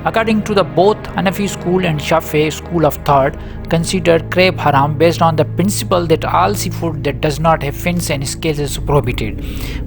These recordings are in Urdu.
According to the both Hanafi school and Shafi'i school of thought, consider crab haram based on the principle that all seafood that does not have fins and scales is prohibited।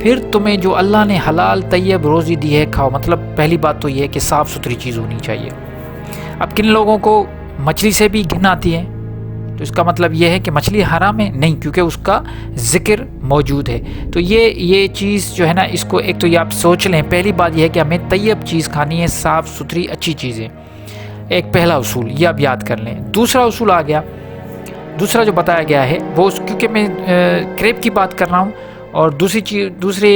پھر تمہیں جو اللہ نے حلال طیب روزی دی ہے کھاؤ. مطلب پہلی بات تو یہ ہے کہ صاف ستھری چیز ہونی چاہیے. اب کن لوگوں کو مچھلی سے بھی گھن آتی ہے، تو اس کا مطلب یہ ہے کہ مچھلی حرام ہے؟ نہیں، کیونکہ اس کا ذکر موجود ہے. تو یہ چیز جو ہے نا، اس کو ایک تو یہ آپ سوچ لیں. پہلی بات یہ ہے کہ ہمیں طیب چیز کھانی ہے، صاف ستھری اچھی چیزیں. ایک پہلا اصول یہ آپ یاد کر لیں. دوسرا اصول آ گیا، دوسرا جو بتایا گیا ہے وہ کیونکہ میں کریب کی بات کر رہا ہوں اور دوسرے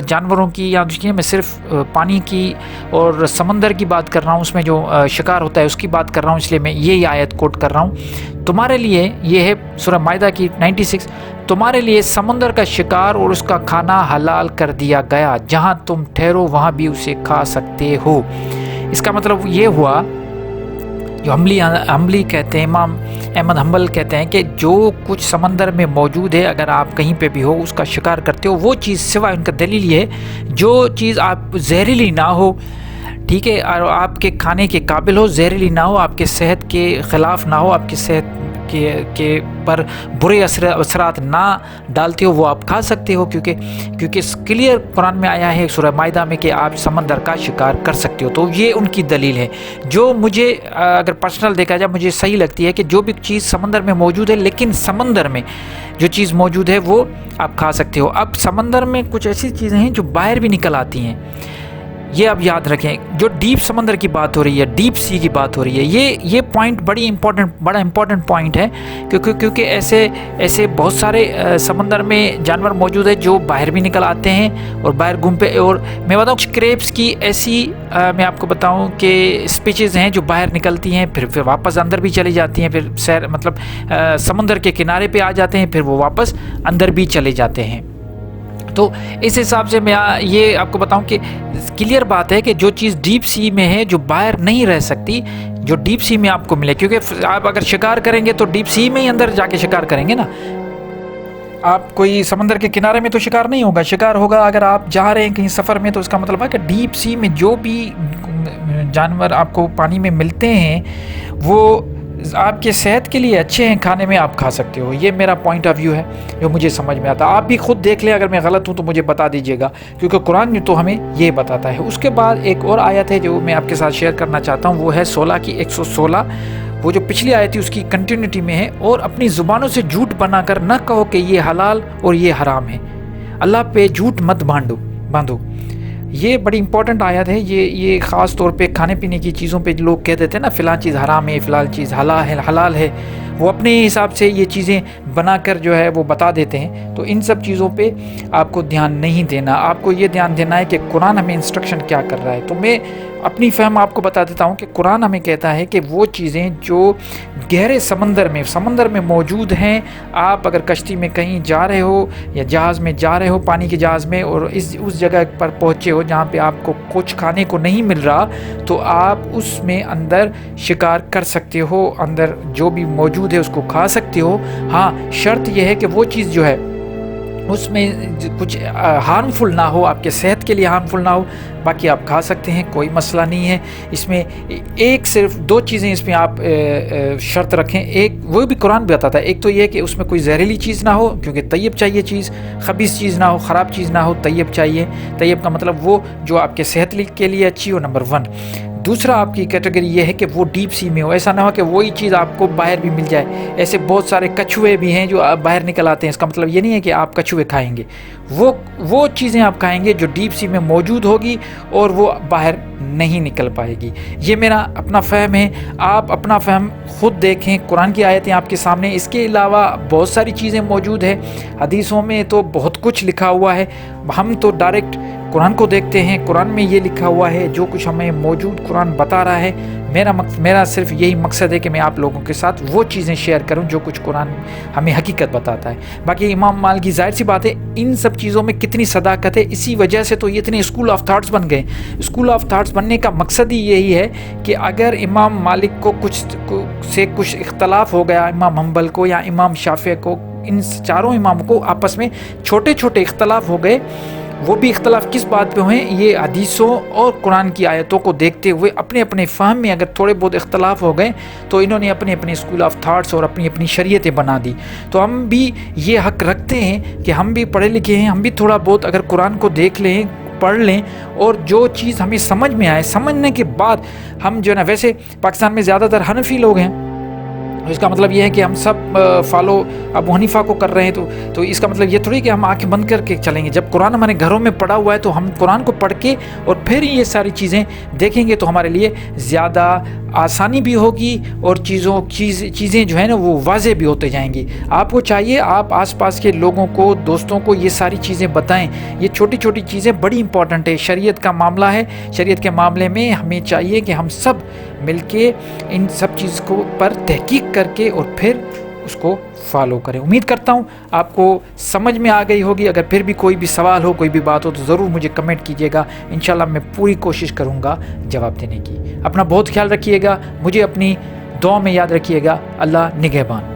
جانوروں کی یا میں صرف پانی کی اور سمندر کی بات کر رہا ہوں، اس میں جو شکار ہوتا ہے اس کی بات کر رہا ہوں، اس لیے میں یہی آیت کوٹ کر رہا ہوں. تمہارے لیے یہ ہے سورہ مائدہ کی 96، تمہارے لیے سمندر کا شکار اور اس کا کھانا حلال کر دیا گیا، جہاں تم ٹھہرو وہاں بھی اسے کھا سکتے ہو. اس کا مطلب یہ ہوا، جو حنبلی کہتے ہیں، امام احمد حنبل کہتے ہیں کہ جو کچھ سمندر میں موجود ہے اگر آپ کہیں پہ بھی ہو اس کا شکار کرتے ہو، وہ چیز سوائے ان کا دلیل یہ ہے جو چیز آپ زہریلی نہ ہو، ٹھیک ہے، اور آپ کے کھانے کے قابل ہو، زہریلی نہ ہو، آپ کے صحت کے خلاف نہ ہو، آپ کی صحت کے پر برے اثرات نہ ڈالتے ہو، وہ آپ کھا سکتے ہو، کیونکہ کلیئر قرآن میں آیا ہے سورہ مائدہ میں کہ آپ سمندر کا شکار کر سکتے ہو. تو یہ ان کی دلیل ہے جو مجھے اگر پرسنل دیکھا جائے مجھے صحیح لگتی ہے کہ جو بھی چیز سمندر میں موجود ہے، لیکن سمندر میں جو چیز موجود ہے وہ آپ کھا سکتے ہو. اب سمندر میں کچھ ایسی چیزیں ہیں جو باہر بھی نکل آتی ہیں، یہ آپ یاد رکھیں. جو ڈیپ سمندر کی بات ہو رہی ہے، ڈیپ سی کی بات ہو رہی ہے، یہ پوائنٹ بڑا امپورٹنٹ پوائنٹ ہے، کیونکہ ایسے بہت سارے سمندر میں جانور موجود ہیں جو باہر بھی نکل آتے ہیں اور باہر گھوم پہ. اور میں بتاؤں کچھ کریبس کی ایسی میں آپ کو بتاؤں کہ اسپیچیز ہیں جو باہر نکلتی ہیں پھر واپس اندر بھی چلی جاتی ہیں، پھر سمندر کے کنارے پہ آ جاتے ہیں، پھر وہ واپس اندر بھی چلے جاتے ہیں. تو اس حساب سے میں یہ آپ کو بتاؤں کہ کلیئر بات ہے کہ جو چیز ڈیپ سی میں ہے جو باہر نہیں رہ سکتی، جو ڈیپ سی میں آپ کو ملے، کیونکہ آپ اگر شکار کریں گے تو ڈیپ سی میں ہی اندر جا کے شکار کریں گے نا. آپ کوئی سمندر کے کنارے میں تو شکار نہیں ہوگا، شکار ہوگا اگر آپ جا رہے ہیں کہیں سفر میں. تو اس کا مطلب ہے کہ ڈیپ سی میں جو بھی جانور آپ کو پانی میں ملتے ہیں وہ آپ کے صحت کے لیے اچھے ہیں، کھانے میں آپ کھا سکتے ہو. یہ میرا پوائنٹ آف ویو ہے جو مجھے سمجھ میں آتا. آپ بھی خود دیکھ لیں، اگر میں غلط ہوں تو مجھے بتا دیجیے گا، کیونکہ قرآن تو ہمیں یہ بتاتا ہے. اس کے بعد ایک اور آیت ہے جو میں آپ کے ساتھ شیئر کرنا چاہتا ہوں، وہ ہے 16 کی 116. وہ جو پچھلی آیت تھی اس کی کنٹینیوٹی میں ہے. اور اپنی زبانوں سے جھوٹ بنا کر نہ کہو کہ یہ حلال اور یہ حرام ہے، اللہ پہ جھوٹ مت باندھو. یہ بڑی امپورٹنٹ آیت ہے. یہ خاص طور پہ کھانے پینے کی چیزوں پہ لوگ کہہ دیتے ہیں نا فلاں چیز حرام ہے، فلاں چیز حلال ہے، وہ اپنے حساب سے یہ چیزیں بنا کر جو ہے وہ بتا دیتے ہیں. تو ان سب چیزوں پہ آپ کو دھیان نہیں دینا، آپ کو یہ دھیان دینا ہے کہ قرآن ہمیں انسٹرکشن کیا کر رہا ہے. تو میں اپنی فہم آپ کو بتا دیتا ہوں کہ قرآن ہمیں کہتا ہے کہ وہ چیزیں جو گہرے سمندر میں موجود ہیں، آپ اگر کشتی میں کہیں جا رہے ہو یا جہاز میں جا رہے ہو، پانی کے جہاز میں، اور اس جگہ پر پہنچے ہو جہاں پہ آپ کو کچھ کھانے کو نہیں مل رہا، تو آپ اس میں اندر شکار کر سکتے ہو، اندر جو بھی موجود ہے اس کو کھا سکتے ہو. ہاں شرط یہ ہے کہ وہ چیز جو ہے اس میں کچھ ہارمفل نہ ہو، آپ کے صحت کے لیے ہارمفل نہ ہو. باقی آپ کھا سکتے ہیں، کوئی مسئلہ نہیں ہے. اس میں صرف 2 چیزیں اس میں آپ شرط رکھیں. ایک وہ بھی قرآن بھی بتاتا ہے، ایک تو یہ کہ اس میں کوئی زہریلی چیز نہ ہو، کیونکہ طیب چاہیے چیز، خبیث چیز نہ ہو، خراب چیز نہ ہو، طیب چاہیے. طیب کا مطلب وہ جو آپ کے صحت کے لیے اچھی ہو، نمبر 1. دوسرا آپ کی کیٹیگری یہ ہے کہ وہ ڈیپ سی میں ہو. ایسا نہ ہو کہ وہی چیز آپ کو باہر بھی مل جائے. ایسے بہت سارے کچھوے بھی ہیں جو باہر نکل آتے ہیں. اس کا مطلب یہ نہیں ہے کہ آپ کچھوے کھائیں گے، وہ چیزیں آپ کھائیں گے جو ڈیپ سی میں موجود ہوگی اور وہ باہر نہیں نکل پائے گی. یہ میرا اپنا فہم ہے، آپ اپنا فہم خود دیکھیں. قرآن کی آیتیں آپ کے سامنے، اس کے علاوہ بہت ساری چیزیں موجود ہیں. حدیثوں میں تو بہت کچھ لکھا ہوا ہے، ہم تو ڈائریکٹ قرآن کو دیکھتے ہیں. قرآن میں یہ لکھا ہوا ہے، جو کچھ ہمیں موجود قرآن بتا رہا ہے. میرا صرف یہی مقصد ہے کہ میں آپ لوگوں کے ساتھ وہ چیزیں شیئر کروں جو کچھ قرآن ہمیں حقیقت بتاتا ہے. باقی امام مالک کی ظاہر سی بات ہے ان سب چیزوں میں کتنی صداقت ہے، اسی وجہ سے تو یہ اتنے اسکول آف تھاٹس بن گئے. اسکول آف تھاٹس بننے کا مقصد ہی یہی ہے کہ اگر امام مالک کو کچھ اختلاف ہو گیا، امام حنبل کو یا امام شافعی کو، ان چاروں اماموں کو آپس میں چھوٹے چھوٹے اختلاف ہو گئے، وہ بھی اختلاف کس بات پہ ہوئے؟ یہ حدیثوں اور قرآن کی آیتوں کو دیکھتے ہوئے اپنے اپنے فہم میں اگر تھوڑے بہت اختلاف ہو گئے تو انہوں نے اپنے اپنے اسکول آف تھاٹس اور اپنی اپنی شریعتیں بنا دی. تو ہم بھی یہ حق رکھتے ہیں کہ ہم بھی پڑھے لکھے ہیں، ہم بھی تھوڑا بہت اگر قرآن کو دیکھ لیں، پڑھ لیں، اور جو چیز ہمیں سمجھ میں آئے، سمجھنے کے بعد ہم جو ہے نا، ویسے پاکستان میں زیادہ تر حنفی لوگ ہیں، اس کا مطلب یہ ہے کہ ہم سب فالو ابو حنیفہ کو کر رہے ہیں، تو اس کا مطلب یہ تھوڑی کہ ہم آنکھیں بند کر کے چلیں گے. جب قرآن ہمارے گھروں میں پڑھا ہوا ہے تو ہم قرآن کو پڑھ کے اور پھر یہ ساری چیزیں دیکھیں گے تو ہمارے لیے زیادہ آسانی بھی ہوگی اور چیزیں جو ہیں نا وہ واضح بھی ہوتے جائیں گی. آپ کو چاہیے آپ آس پاس کے لوگوں کو، دوستوں کو یہ ساری چیزیں بتائیں. یہ چھوٹی چھوٹی چیزیں بڑی امپورٹنٹ ہے. شریعت کا معاملہ ہے، شریعت کے معاملے میں ہمیں چاہیے کہ ہم سب مل کے ان سب چیز کو پر تحقیق کر کے اور پھر اس کو فالو کریں. امید کرتا ہوں آپ کو سمجھ میں آ گئی ہوگی. اگر پھر بھی کوئی بھی سوال ہو، کوئی بھی بات ہو تو ضرور مجھے کمنٹ کیجیے گا. انشاءاللہ میں پوری کوشش کروں گا جواب دینے کی. اپنا بہت خیال رکھیے گا، مجھے اپنی دعا میں یاد رکھیے گا. اللہ نگہبان.